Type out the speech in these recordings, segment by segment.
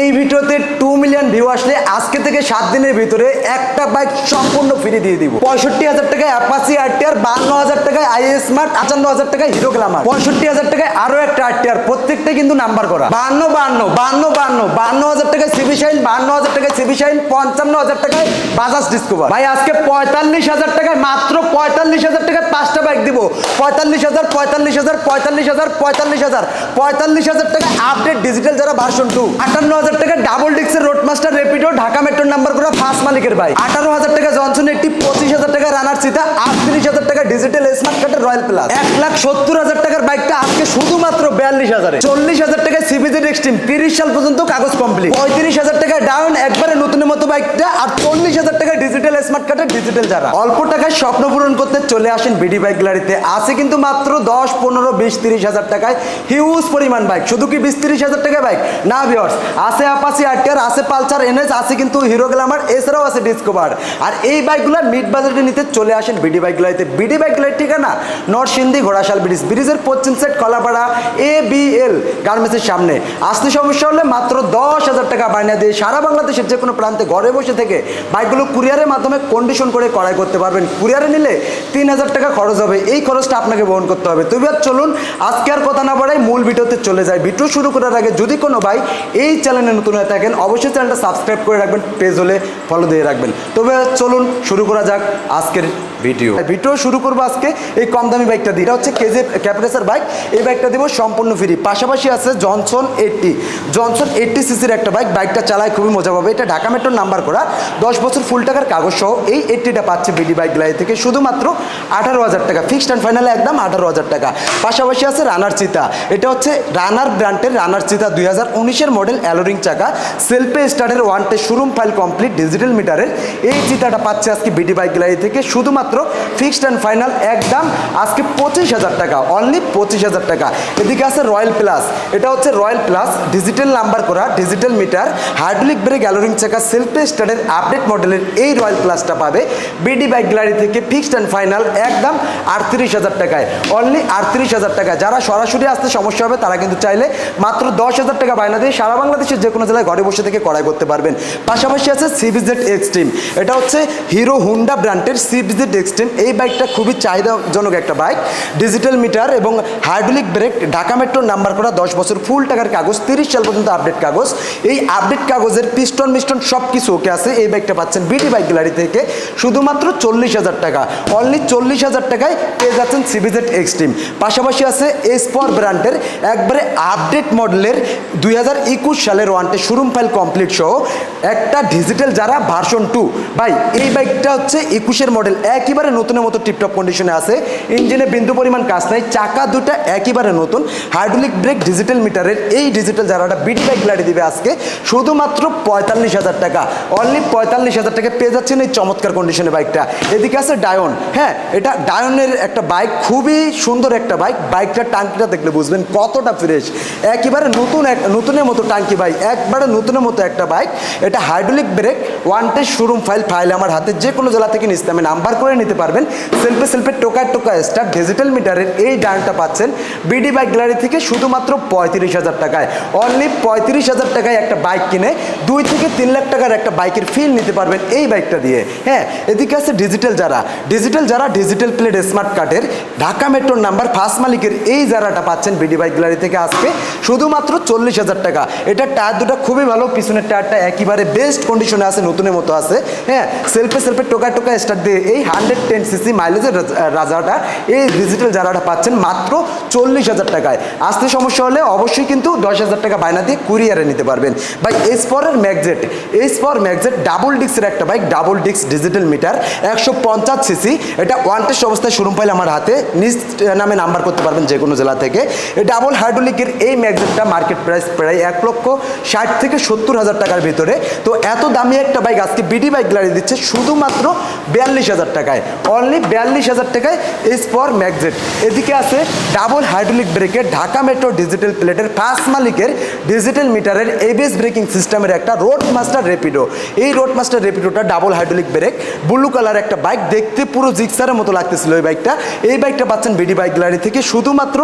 এই ভিডিওতে 2 million view আসলে আজকে থেকে 7 দিনের ভিতরে একটা বাইক সম্পূর্ণ ফ্রি দিয়ে দিব। 65,000 টাকায় অ্যাপাচি আরটিআর, 52,000 টাকায় আইএস স্মার্ট, 55,000 টাকায় হিরো গ্ল্যামার, 65,000 টাকায় আরো একটা আরটিআর, প্রত্যেকটাই কিন্তু নাম্বার করা। 52,000 টাকায় সিবি শাইন, 52,000 টাকায় সিবি শাইন, 55,000 টাকায় বাজাজ ডিসকভার। ভাই আজকে 45,000 টাকায়, মাত্র 45,000 টাকায় 5টা বাইক দিব। 45,000 টাকা আপডেট ডিজিটাল যারা ভার্সন 2, 58,000 টাকা ডাবল ডিক্সের Roadmaster Rapido Dhaka metro number করা ফার্স্ট মালিকের বাইক, 18,000 টাকা জনসন এটি, 25,000 টাকা রানার চিতা, 38,000 টাকা ডিজিটাল স্মার্ট কার্ডের রয়্যাল প্লাস। 1,70,000 টাকার বাইকটা আজকে শুধুমাত্র 42,000। 40,000 টাকায় সিবিজেড এক্সট্রিম, 30 সাল পর্যন্ত কাগজ কমপ্লিট। 35,000 টাকায় ডাউন একবারে নতুনের মতো বাইকটা, আর 40,000 টাকায় ডিজিটাল স্মার্ট কার্ডের ডিজিটাল যারা অল্প টাকায় স্বপ্ন পূরণ করতে চলে আসেন বিডি বাইক গ্যালারিতে। আছে কিন্তু মাত্র 10, 15, 20, 30,000 টাকায় হিউজ পরিমাণ বাইক। শুধু কি 20-30,000 টাকায় বাইক না ভিউয়ার্স, আছে অ্যাপাচি আরটিআর, আছে পালসার এনএস, আছে কিন্তু হিরো গ্ল্যামার, এছাড়াও আছে ডিসকভার। আর এই বাইকগুলো মিড বাজেটে নিতে চলে আসেন বিডি বাইক গ্যালারিতে। বিডি বাইক গ্যালারি ঠিকানা নরসিংদী ঘোড়াশাল ব্রিজের পশ্চিম সাইড কলাপাড়া ABL গার্মেন্টসের সামনে। আসতে সমস্যা হলে মাত্র 10,000 টাকা বায়না দিয়ে সারা বাংলাদেশের যে কোনো প্রান্তে ঘরে বসে থেকে বাইকগুলো কুরিয়ারের মাধ্যমে কন্ডিশন করে ক্রয় করতে পারবেন। কুরিয়ারে নিলে 3,000 টাকা খরচ হবে, এই খরচটা আপনাকে বহন করতে হবে। তবে আর চলুন আজকে আর কথা না বাড়াই মূল ভিডিওতে চলে যায়। ভিডিও শুরু করার আগে যদি কোনো ভাই এই চ্যানেলে নতুন হয়ে থাকেন অবশ্যই চ্যানেলটা সাবস্ক্রাইব করে রাখবেন, পেজ হলে ফলো দিয়ে রাখবেন। তবে চলুন শুরু করা যাক আজকের ভিডিও শুরু করবো আজকে এই কম দামি বাইকটা দিয়ে। এটা হচ্ছে কেজি ক্যাপ্রেসার বাইক। এই বাইকটা দিব সম্পূর্ণ ফ্রি। পাশাপাশি আছে জনসন 80 সিসির একটা বাইক। বাইকটা চালায় খুবই মজা পাবে। এটা ঢাকা মেট্রোর নাম্বার করা, 10 বছর ফুল টাকার কাগজ সহ এই 80টা পাচ্ছে বিডি বাইক গ্যালারি থেকে শুধুমাত্র 18,000 টাকা। ফিক্সড অ্যান্ড ফাইনালে একদম 18,000 টাকা। পাশাপাশি আছে রানার চিতা। এটা হচ্ছে রানার ব্র্যান্ডের রানার চিতা, 2019-এর মডেল, অ্যালোরিং চাকা, সেলফে স্টার্টের ওয়ানটে শোরুম ফাইল কমপ্লিট ডিজিটাল মিটারের এই চিতাটা পাচ্ছে আজকে বিডি বাইক গ্যালারি থেকে শুধুমাত্র ফিক্সড অ্যান্ড ফাইনাল একদম আজকে 25,000 টাকা, অনলি 25,000 টাকা। এদিকে আছে রয়্যাল প্লাস। এটা হচ্ছে রয়্যাল প্লাস, ডিজিটাল নাম্বার করা, ডিজিটাল মিটার, হাইড্রোলিক ব্রেক, অ্যালোরিং চাকা, সেলফে স্টার্টের আপডেট মডেলের এই রয়্যাল প্লাসটা পাবে বিডি বাইক গ্যালারি থেকে ফিক্সড অ্যান্ড ফাইনাল একদম 38,000 টাকায়, অনলি 38,000 টাকা। যারা সরাসরি আসতে সমস্যা হবে তারা কিন্তু চাইলে মাত্র 10,000 টাকা বায়না দিয়ে সারা বাংলাদেশের যে কোনো জেলায় ঘরে বসে থেকে ক্রয় করতে পারবেন। পাশাপাশি আছে সিবিজেড এক্সট্রিম। এটা হচ্ছে হিরো হুন্ডা ব্র্যান্ডের সিবিজেড এক্সট্রিম। এই বাইকটা খুবই চাহিদাজনক একটা বাইক। ডিজিটাল মিটার এবং হাইড্রোলিক ব্রেক, ঢাকা মেট্রোর নাম্বার করা, 10 বছর ফুল টাকার কাগজ, 30 সাল পর্যন্ত আপডেট কাগজ। এই আপডেট কাগজের পিস্টন সব কিছু ওকে আছে। এই বাইকটা পাচ্ছেন বিডি বাইক গ্যালারি থেকে শুধুমাত্র 40,000 টাকা, অনলি 40,000 টাকায় পেয়ে যাচ্ছেন সিবিজেড এক্সট্রিম। পাশাপাশি আছে এসপর ব্র্যান্ডের একবারে আপডেট মডেলের 2021 সালের ওয়ানটে শোরুম ফাইল কমপ্লিট সহ একটা ডিজিটাল যারা ভার্সন 2। ভাই এই বাইকটা হচ্ছে 21-এর মডেল, একেবারে নতুনের মতো টিপটপ কন্ডিশনে আছে। ইঞ্জিনে বিন্দু পরিমাণ কাজ নাই, চাকা দুটা একেবারে নতুন, হাইড্রোলিক ব্রেক, ডিজিটাল মিটারের এই ডিজিটাল যারাটা বিডি বাইক গ্যালারি দিবে আজকে শুধুমাত্র 45,000 টাকা, অনলি 45,000 টাকা পেয়ে যাচ্ছেন এই চমৎকার কন্ডিশনে বাইকটা। এদিকে আছে ডায়ন। হ্যাঁ, এটা ডায়নের একটা বাইক, খুবই সুন্দর একটা বাইক। বাইকটার টাঙ্কিটা দেখলে বুঝবেন কতটা ফ্রেশ, একেবারে নতুনের মতো টাঙ্কি ভাই, একবারে নতুনের মতো একটা বাইক। এটা হাইড্রোলিক ব্রেক, ওয়ানটে শোরুম ফাইল আমার হাতে যে কোনো জেলা থেকে নিতে আমি নাম্বার করে নিতে পারবেন। সেলফে টোকা স্টার ডিজিটাল মিটারের এই ডায়নটা পাচ্ছেন বিডি বাইক গ্যালারি থেকে শুধুমাত্র 35,000 টাকায়, অনলি 35,000 টাকায় একটা বাইক কিনে 2 থেকে 3 লাখ টাকার একটা বাইকের ফিল নিতে পারবেন এই বাইকটা দিয়ে। হ্যাঁ, এদিকে আছে ডিজিটাল যারা ডিজিটাল প্লেট স্মার্ট কার্ডের ঢাকা মেট্রোর নাম্বার ফার্স্ট মালিকের এই যারাটা পাচ্ছেন বিডি বাইক গ্যালারি থেকে আজকে শুধুমাত্র 40,000 টাকা। এটা টায়ার দুটো খুবই ভালো, পিছনের টায়ারটা একেবারে বেস্ট কন্ডিশনে আছে, নতুনের মতো আছে। হ্যাঁ, সেলফে টোকা স্টার্ট দিয়ে এই 110 সিসি মাইলেজের রাজাটা এই ডিজিটাল যারাটা পাচ্ছেন মাত্র 40,000 টাকায়। আসতে সমস্যা হলে অবশ্যই কিন্তু 10,000 টাকা বায়না দিয়ে কুরিয়ারে নিতে পারবেন। ভাই এসপর ম্যাগজেট ডাবল ডিক্সের একটা বাইক, ডাবল ডিক্স ডিজিটাল মিটার, 150 সিসি। এটা ওয়ান্টেড অবস্থায় শোরুম ফাইল আমার হাতে, নিজ নামে নাম্বার করতে পারবেন যে কোনো জেলা থেকে। এই ডাবল হাইড্রোলিকের এই ম্যাগজেটটা মার্কেট প্রাইস প্রায় 1,60,000 থেকে 70,000 টাকার ভিতরে। তো এত দামি একটা বাইক আজকে বিডি বাইক গ্যালারি দিচ্ছে শুধুমাত্র 42,000 টাকায়, অনলি 42,000 টাকায় এসপর ম্যাগজেট। এদিকে আছে ডাবল হাইড্রোলিক ব্রেকের ঢাকা মেট্রো ডিজিটাল প্লেটের ফার্স্ট মালিকের ডিজিটাল মিটারের ABS ব্রেকিং সিস্টেমের একটা রোড মাস্টার রেপিডো। রেপিডো। এই রোডমাস্টার রেপিডোটা double hydraulic brake, blue colour একটা বাইক, দেখতে পুরো জিক্সারের মতো লাগতেছিল এই বাইকটা। এই বাইকটা পাচ্ছেন বিডি বাইক গ্যালারি থেকে শুধুমাত্র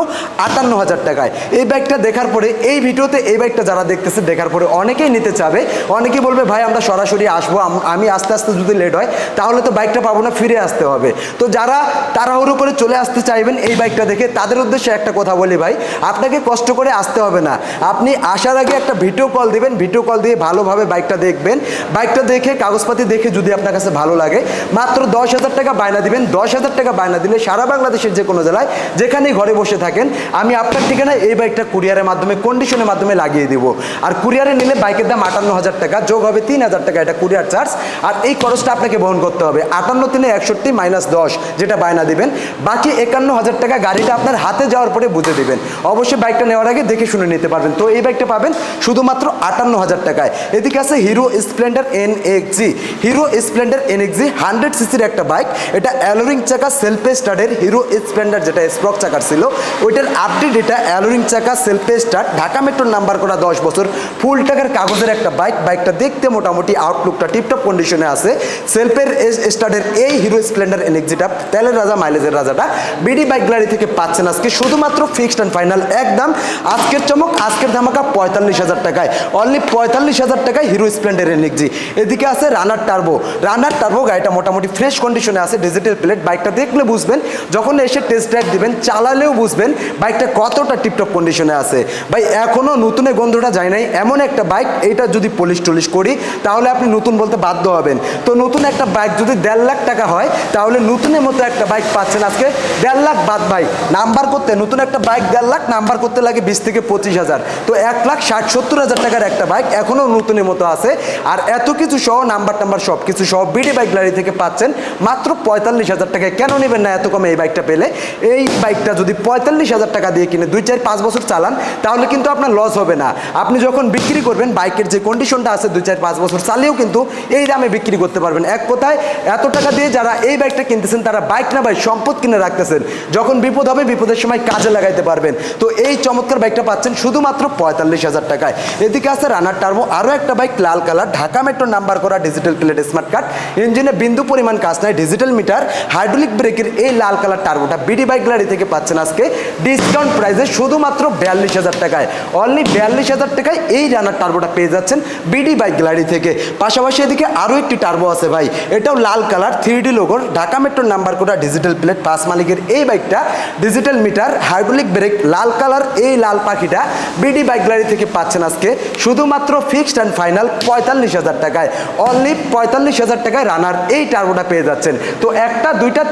58,000 টাকায়। এই বাইকটা দেখার পরে, এই ভিডিওতে এই বাইকটা যারা দেখতেছে দেখার পরে অনেকেই নিতে চাবে, অনেকেই বলবে ভাই আমরা সরাসরি আসবো, আমি আস্তে আস্তে যদি লেট হয় তাহলে তো বাইকটা পাবো না, ফিরে আসতে হবে। তো যারা তাড়াহুড়ো করে চলে আসতে চাইবেন এই বাইকটা দেখে, তাদের উদ্দেশ্যে একটা কথা বলি ভাই, আপনাকে কষ্ট করে আসতে হবে না। আপনি আসার আগে একটা ভিডিও কল দিবেন, ভিডিও কল দিয়ে ভালোভাবে বাইকটা দেখবেন, বাইকটা দেখে কাগজপাতি দেখে যদি আপনার কাছে ভালো লাগে মাত্র 10,000 টাকা বায়না দিবেন। 10,000 টাকা বায়না দিলে সারা বাংলাদেশের যে কোনো জেলায় যেখানেই ঘরে বসে থাকেন আমি আপনার ঠিকানায় এই বাইকটা কুরিয়ারের মাধ্যমে, কন্ডিশনের মাধ্যমে লাগিয়ে দিব। আর কুরিয়ারে নিলে বাইকের দাম 58,000 টাকা, যোগ হবে 3,000 টাকা, এটা কুরিয়ার চার্জ। আর এই খরচটা আপনাকে বহন করতে হবে। 58 3 61 মাইনাস 10 যেটা বায়না দিবেন, বাকি 51,000 টাকা গাড়িটা আপনার হাতে যাওয়ার পরে বুঝে দিবেন। অবশ্যই বাইকটা নেওয়ার আগে দেখে শুনে নিতে পারবেন। তো এই বাইকটা পাবেন শুধুমাত্র 58,000 টাকায়। এদিকে আছে hero Splendor NXG. Hero Splendor NXG 100 সিসির একটা বাইক। এটা অ্যালোরিং চাকা সেলফে স্টার্টের। হিরো স্প্লেন্ডার যেটা স্প্রক চাকার ছিল ওইটার আপডেট, এটা অ্যালোরিং চাকা সেলফে স্টার্ট, ঢাকা মেট্রোর নাম্বার করা, 10 বছর ফুল টাকার কাগজের একটা বাইক। বাইকটা দেখতে মোটামুটি আউটলুকটা টিপটপ কন্ডিশনে আছে। সেলফের স্টার্টের এই হিরো স্প্লেন্ডার এনএক্সজিটা তেলের রাজা, মাইলেজের রাজাটা বিডি বাইক গ্যালারি থেকে পাচ্ছেন আজকে শুধুমাত্র ফিক্সড অ্যান্ড ফাইনাল একদম আজকের চমক, আজকের ধামাকা 45,000 টাকায়, অনলি 45,000 টাকায় হিরো স্প্লেন্ডার এনএক্সজি। এদিকে আছে রানার টার্বো। রানার টার্বো গাড়িটা মোটামুটি ফ্রেশ কন্ডিশনে আছে, ডিজিটাল প্লেট। বাইকটা দেখলে বুঝবেন, যখন এসে টেস্ট ড্রাইভ দিবেন, চালালেও বুঝবেন বাইকটা কতটা টিপটপ কন্ডিশনে আছে। ভাই এখনও নতুনের গন্ধটা যায় নাই, এমন একটা বাইক, এইটা যদি পলিশ টলিশ করি তাহলে আপনি নতুন বলতে বাধ্য হবেন। তো নতুন একটা বাইক যদি 1.5 লাখ টাকা হয় তাহলে নতুনের মতো একটা বাইক পাচ্ছেন আজকে 1.5 লাখ বাদ। ভাই নাম্বার করতে নতুন একটা বাইক 1.5 লাখ, নাম্বার করতে লাগে 20 থেকে 25,000, তো 1,60,70,000 টাকার একটা বাইক এখনও নতুনের মতো আছে। আর এত কিছু সহ নাম্বার টাম্বার সব কিছু সহ বিডি বাইক গ্যালারি থেকে পাচ্ছেন মাত্র 45,000 টাকায়। কেন নেবেন না এত কমে এই বাইকটা পেলে? এই বাইকটা যদি 45,000 টাকা দিয়ে কিনে 2 4 5 বছর চালান তাহলে কিন্তু আপনার লস হবে না। আপনি যখন বিক্রি করবেন বাইকের যে কন্ডিশনটা আছে 2 4 5 বছর চালিয়েও কিন্তু এই দামে বিক্রি করতে পারবেন। এক কথায় এত টাকা দিয়ে যারা এই বাইকটা কিনতেছেন তারা বাইক না ভাই সম্পদ কিনে রাখতেছেন, যখন বিপদ হবে বিপদের সময় কাজে লাগাইতে পারবেন। তো এই চমৎকার বাইকটা পাচ্ছেন শুধুমাত্র 45,000 টাকায়। এদিকে আছে রানার টার্বো, আরও একটা বাইক লাল কালার, ঢাকা মেট্রো নাম্বার করা, ডিজিটাল প্লেট, স্মার্ট কার্ড, ইঞ্জিনে বিন্দু পরিমাণ কাজ নাই, ডিজিটাল মিটার, হাইড্রোলিক ব্রেকের এই লাল কালার টার্বোটা বিডি বাইক গ্যালারি থেকে পাচ্ছেন আজকে ডিসকাউন্ট প্রাইসে শুধুমাত্র 42,000 টাকায়। অনলি 42,000 টাকায় এই রানার টার্বোটা পেয়ে যাচ্ছেন বিডি বাইক গ্যালারি থেকে। পাশাপাশি এদিকে আরও একটি টার্বো আছে ভাই, এটাও লাল কালার, 3D লোগোর, ঢাকা মেট্রোর নাম্বার করা, ডিজিটাল প্লেট, 5 মালিকের এই বাইকটা, ডিজিটাল মিটার, হাইড্রোলিক ব্রেক, লাল কালার এই লাল পাখিটা বিডি বাইক গ্যালারি থেকে পাচ্ছেন আজকে শুধুমাত্র ফিক্সড অ্যান্ড ফাইনাল 45,000 টাকায়। অনলি 45,000 টাকায় রানার এই টার্বোটা পেয়ে যাচ্ছেন। তো একটা দুইটা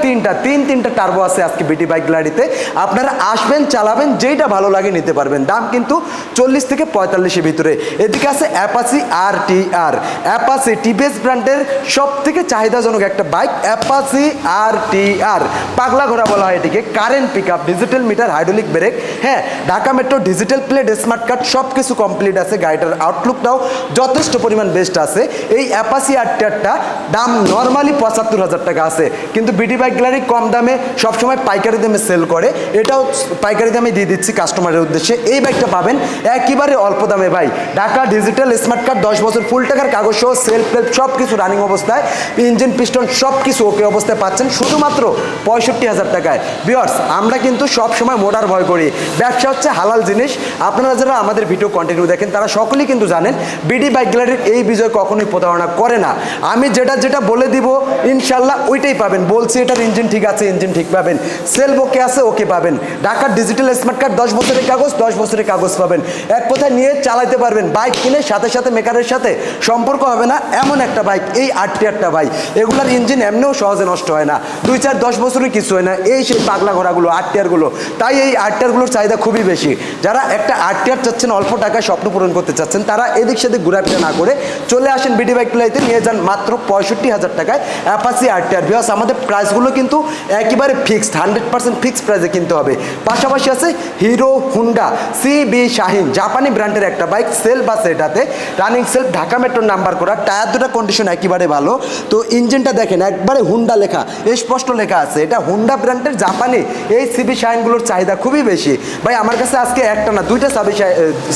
তিনটা টার্বো আছে আজকে বিডি বাইক গ্যালারিতে। আপনারা আসবেন, চালাবেন, যেইটা ভালো লাগে নিতে পারবেন। দাম কিন্তু 40 থেকে 45-এর ভিতরে। এদিকে আছে অ্যাপাচি RTR। অ্যাপাচি টিভিএস ব্র্যান্ডের সব থেকে চাহিদাজনক একটা বাইক অ্যাপাচি RTR, পাগলা ঘোড়া বলা হয় এটিকে। Current pick up, digital meter, hydraulic brake, হ্যাঁ Dhaka metro, digital plate, smart card সব কিছু কমপ্লিট আছে। গাড়িটার আউটলুকটাও যথেষ্ট পরিমাণ বেস্ট আছে। এই অ্যাপাচি RTRটা দাম নর্মালি 75,000 টাকা আছে, কিন্তু বিডি বাইক গ্যালারি কম দামে সবসময় পাইকারি দামে সেল করে, এটাও পাইকারি দামে দিয়ে দিচ্ছি কাস্টমারের উদ্দেশ্যে। এই বাইকটা পাবেন একেবারে অল্প দামে ভাই। ঢাকা ডিজিটাল স্মার্ট কার্ড, 10 বছর ফুল টাকার কাগজ সহ, সেলফ টেলফ সব কিছু রানিং অবস্থায়, ইঞ্জিন পিস্টন সব কিছু ওকে অবস্থায় পাচ্ছেন শুধুমাত্র 65,000 টাকায়। ভিউয়ার্স আমরা কিন্তু সব সময় মোটার ভয় করি, ব্যবসা হচ্ছে হালাল জিনিস। আপনারা যারা আমাদের ভিডিও কন্টিনিউ দেখেন তারা সকলেই কিন্তু জানেন বিডি বাইক গ্যালারির এই বিজয় কখনোই প্রতারণা করে না। আমি যেটা বলে দিব ইনশাল্লাহ ওইটাই পাবেন। বলছি এটার ইঞ্জিন ঠিক আছে, ইঞ্জিন ঠিক পাবেন, সেলফ ওকে আছে, ওকে পাবেন। ঢাকার ডিজিটাল স্মার্ট কার্ড, 10 বছরের কাগজ, 10 বছরের কাগজ পাবেন। এক কথায় নিয়ে চালাতে পারবেন। বাইক কিনে সাথে সাথে মেকারের সাথে সম্পর্ক হবে না এমন একটা বাইক এই RTRটা ভাই। এগুলার ইঞ্জিন এমনিও সহজে নষ্ট হয় না, 2 4 10 বছরই কিছু হয় না, এই সেই পাগলা ঘোড়াগুলো RTRগুলো। তাই এই RTRগুলোর চাহিদা খুবই বেশি। যারা একটা RTR চাচ্ছেন, অল্প টাকায় স্বপ্ন পূরণ করতে চাচ্ছেন, তারা এদিক সেদিক ঘোরাফেরা না করে চলে আসেন বিডি বাইক গ্যালারিতে, নিয়ে যান মাত্র 65,000 টাকায় অ্যাপাচি RTR। বিকজ আমাদের প্রাইসগুলো কিন্তু একেবারে ফিক্সড, 100% ফিক্সড প্রাইসে কিনতে হবে। পাশাপাশি আছে হিরো হুন্ডা CB শাহিন, জাপানি ব্র্যান্ডের একটা বাইক, সেলফ আছে এটাতে, রানিং সেলফ, ঢাকা মেট্রোর নাম্বার করা, টায়ার দুটো কন্ডিশন একেবারে ভালো। তো ইঞ্জিনটা দেখেন একবারে হুন্ডা লেখা, স্পষ্ট লেখা আছে, এটা হুন্ডা ব্র্যান্ডের জাপানি। এই CB শাহিনগুলোর চাহিদা খুবই বেশি ভাই। আমার কাছে আজকে একটা না 2টা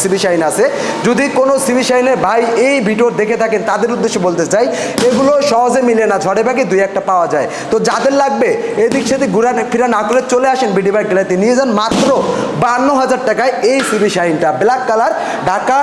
CB শাহিন আছে। যদি কোনো CB শাহিনের ভাই এই ভিডিও দেখে থাকেন তাদের উদ্দেশ্যে বলতে চাই, এগুলো সহজে মিলে না, ঝড়ে ভাগে দুই একটা পাওয়া যায়। তো যাদের লাগবে এদিক সেদিক ঘুরা ফিরা না করে চলে আসেন বিডি বাইক গ্যালারিতে, নিয়ে যান মাত্র 52,000 টাকায় এই সিবি শাইনটা, ব্ল্যাক কালার, ঢাকা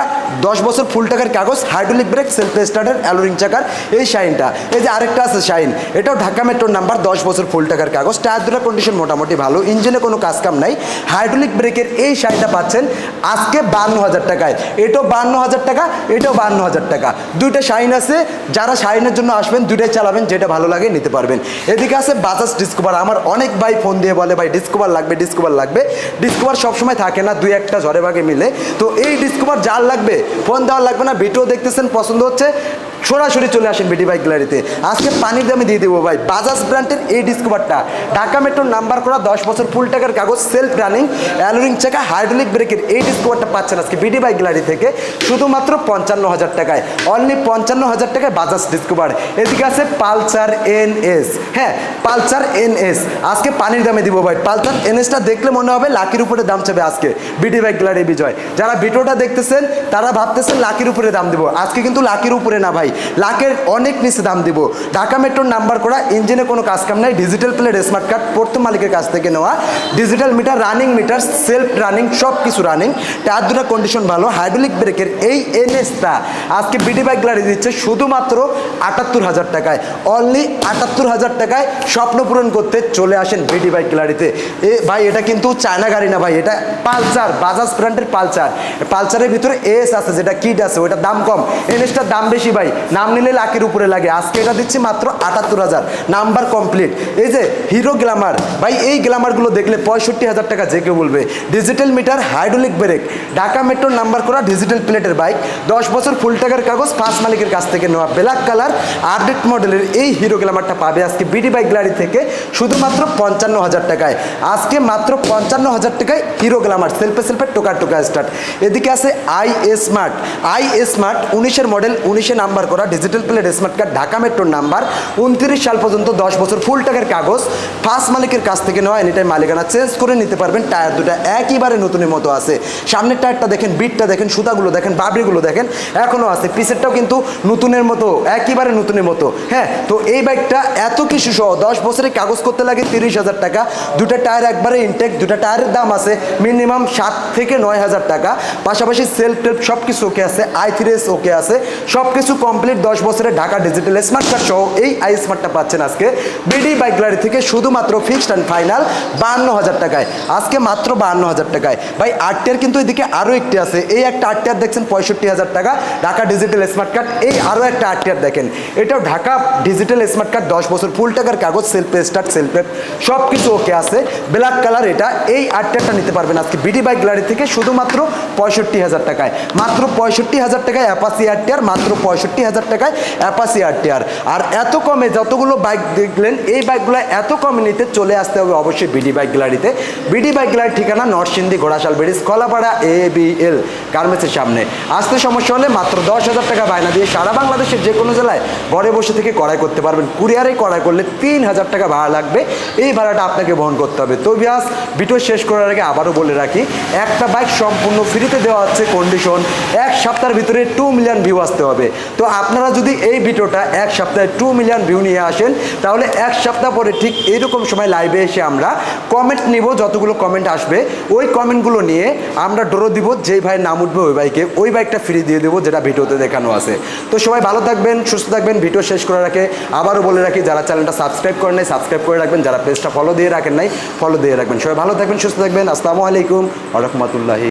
10 বছর ফুল টাকার কাগজ, হাইড্রোলিক ব্রেক, সেলফ স্টার্টার, অ্যালোরিং চাকার এই শাইনটা। এই যে আরেকটা আছে শাইন, এটাও ঢাকা মেট্রোর নাম্বার, 10 বছর ফুল টাকার কাগজ, টায়ার দুটার কন্ডিশন মোটামুটি ভালো, ইঞ্জিনে কোনো কাজ কাম নাই, হাইড্রোলিক ব্রেকের এই শাইনটা পাচ্ছেন আজকে 52,000 টাকায়। এটাও 52,000 টাকা, এটাও 52,000 টাকা। দুইটা শাইন আছে, যারা শাইনের জন্য আসবেন দুইটাই চালাবেন, যেটা ভালো লাগে নিতে পারবেন। এদিকে আছে বাজাজ ডিসকভার। আমার অনেক ভাই ফোন দিয়ে বলে ভাই ডিসকভার লাগবে, ডিসকভার লাগবে। ডিসকভার সবসময় থাকে না, দুই একটা ঝড়ে ভাগে মিলে। তো এই ডিসকভার যার লাগবে ফোন দেওয়ার লাগবে না, ভিডিও দেখতেছেন পছন্দ হচ্ছে সরাসরি চলে আসেন বিডি বাইক গ্যালারিতে। আজকে পানির দামে দিয়ে দেবো ভাই বাজাজ ব্র্যান্ডের এই ডিসকভারটা, ঢাকা মেট্রোর নাম্বার করা, 10 বছর ফুল টাকার কাগজ, সেলফ রানিং, অ্যালোরিং চাকা, হাইড্রোলিক ব্রেকের এই ডিসকভারটা পাচ্ছেন আজকে বিডি বাইক গ্যালারি থেকে শুধুমাত্র 55,000 টাকায়, অনলি 55,000 টাকায় বাজাজ ডিসকভার। এদিকে আছে পালসার এনএস, হ্যাঁ পালসার এনএস আজকে পানির দামে দিব ভাই। পালসার এনএসটা দেখলে মনে হবে লাখির উপরে দাম চাবে আজকে বিডি বাইক গ্যালারি বিজয়। যারা ভিডিওটা দেখতেছেন তারা ভাবতেছেন লাখির উপরে দাম দিব, আজকে কিন্তু লাখির উপরে না ভাই, লাখের অনেক নিচে দাম দিব। ঢাকা মেট্রোর নাম্বার করা, ইঞ্জিনে কোনো কাজ কাম নাই, ডিজিটাল প্লেট, স্মার্ট কার্ড, প্রথম মালিকের কাছ থেকে নেওয়া, digital meter, running metre, self running, সব কিছু রানিং, টায়ার দুটার কন্ডিশন ভালো, হাইড্রোলিক ব্রেকের এই এনএসটা আজকে বিডি বাইক গ্যালারি দিচ্ছে শুধুমাত্র 78,000 টাকায়, অনলি 78,000 টাকায়। স্বপ্ন পূরণ করতে চলে আসেন বিডি বাইক গ্যালারিতে। এ ভাই এটা কিন্তু চায়না গাড়ি না ভাই, এটা পালসার, বাজাজ ব্র্যান্ডের পালসার। পালসারের ভিতরে এস আছে, যেটা কিট আছে, ওইটার দাম কম, এনএসটার দাম বেশি ভাই, নাম নিলে লাখের উপরে লাগে। আজকে এটা দিচ্ছি মাত্র 78,000, নাম্বার কমপ্লিট। এই যে হিরো গ্ল্যামার ভাই, এই গ্ল্যামারগুলো দেখলে 65,000 টাকা যে কেউ বলবে। Digital meter, hydraulic brake, Dhaka মেট্রোর নাম্বার করা, ডিজিটাল প্লেটের বাইক, 10 বছর ফুল টাকার কাগজ, ফার্স্ট মালিকের কাছ থেকে নেওয়া, ব্ল্যাক কালার আপডেট মডেলের এই হিরো গ্ল্যামারটা পাবে আজকে বিডি বাইক গ্যালারি থেকে শুধুমাত্র 55,000 টাকায়। আজকে মাত্র 55,000 টাকায় হিরো গ্ল্যামার, সেলফে সেলফে টোকা টোকা স্টার্ট। এদিকে আছে আই স্মার্ট, আই স্মার্ট 19-এর মডেল, 19-এ নাম্বার করা, digital plate, smart card, Dhaka মেট্রোর নাম্বার, 29 সাল পর্যন্ত 10 বছর ফুল টাকার কাগজ, ফার্স্ট মালিকের কাছ থেকে নেওয়া, এনি টাইম মালিকানা চেঞ্জ করে নিতে পারবেন। টায়ার দুটা একইবারে নতুনের মতো আছে, সামনের টায়ারটা দেখেন, বিটটা দেখেন, সুতাগুলো দেখেন, বাবরিগুলো দেখেন এখনও আছে, পিছেরটাও কিন্তু নতুনের মতো, একইবারে নতুনের মতো। হ্যাঁ, তো এই বাইকটা এত কিছু সহ 10 বছরের কাগজ করতে লাগে 30,000 টাকা, দুটা টায়ার একবারে ইনটেক, দুটা টায়ারের দাম আছে মিনিমাম 7 থেকে 9,000 টাকা, পাশাপাশি সেলফ টেলফ সব কিছু ওকে আছে, i3s ওকে আছে, সব কিছু কমপ্লিট। 10 বছরের ঢাকা ডিজিটাল স্মার্ট কার্ড সহ এই আই স্মার্টটা পাচ্ছেন আজকে বিডি বাইক গ্যালারি থেকে শুধুমাত্র ফিক্সড অ্যান্ড ফাইনাল 52,000 টাকায়, আজকে মাত্র 52,000 টাকায় ভাই। আরটিআর কিন্তু এদিকে আরও একটি আছে, এই একটা আরটিআর দেখছেন 65,000 টাকা, ঢাকা ডিজিটাল স্মার্ট কার্ড। এই আরও একটা আরটিআর দেখেন, এটাও ঢাকা ডিজিটাল স্মার্ট কার্ড, 10 বছর ফুল টাকার কাগজ, সেলফ স্টার্ট, সেলফ সব কিছু ওকে আছে, ব্ল্যাক কালার। এটা এই আরটিআরটা নিতে পারবেন আজকে বিডি বাইক গ্যালারি থেকে শুধুমাত্র 65,000 টাকায়, মাত্র 65,000 টাকায় অ্যাপাসি আরটিআর, মাত্র 65,000 টাকায় অ্যাপাসি আরটিআর। আর এত কমে যতগুলো বাইক দেখলেন, এই বাইকগুলো এত কমে নিতে চলে আসতে হবে অবশ্যই বিডি বাইক গ্যালারিতে। বিডি বাইক গ্যালারির ঠিকানা নরসিংদী, ঘোড়াশাল ব্রিজ, কলাপাড়া, ABL গার্মেন্টসের সামনে। আসতে সমস্যা হলে মাত্র 10,000 টাকা বায়না দিয়ে সারা বাংলাদেশের যে কোনো জেলায় ঘরে বসে থেকে ক্রয় করতে পারবেন। কুরিয়ারে ক্রয় করলে 3,000 টাকা ভাড়া লাগবে, এই ভাড়াটা আপনাকে বহন করতে হবে। তো বিয়াস, ভিডিও শেষ করার আগে আবারও বলে রাখি, একটা বাইক সম্পূর্ণ ফ্রিতে দেওয়া হচ্ছে কন্ডিশন, 1 সপ্তাহের ভিতরে 2 মিলিয়ন ভিউ আসতে হবে। তো আপনারা যদি এই ভিডিওটা 1 সপ্তাহে 2 মিলিয়ন ভিউ নিয়ে আসেন, তাহলে 1 সপ্তাহ পরে ঠিক এইরকম সময় লাইভে এসে আমরা কমেন্ট নিব, যতগুলো কমেন্ট আসবে ওই কমেন্টগুলো নিয়ে আমরা ড্র দিব, যেই ভাইয়ের নাম উঠবে ওই বাইকে ওই বাইকটা ফ্রি দিয়ে দেবো, যেটা ভিডিওতে দেখানো আছে। তো সবাই ভালো থাকবেন, সুস্থ থাকবেন। ভিডিও শেষ করে রাখে আবারও বলে রাখি, যারা চ্যানেলটা সাবস্ক্রাইব করেন নাই সাবস্ক্রাইব করে রাখবেন, যারা পেজটা ফলো দিয়ে রাখেন নাই ফলো দিয়ে রাখবেন। সবাই ভালো থাকবেন, সুস্থ থাকবেন। আসসালামু আলাইকুম ওয়া রাহমাতুল্লাহি।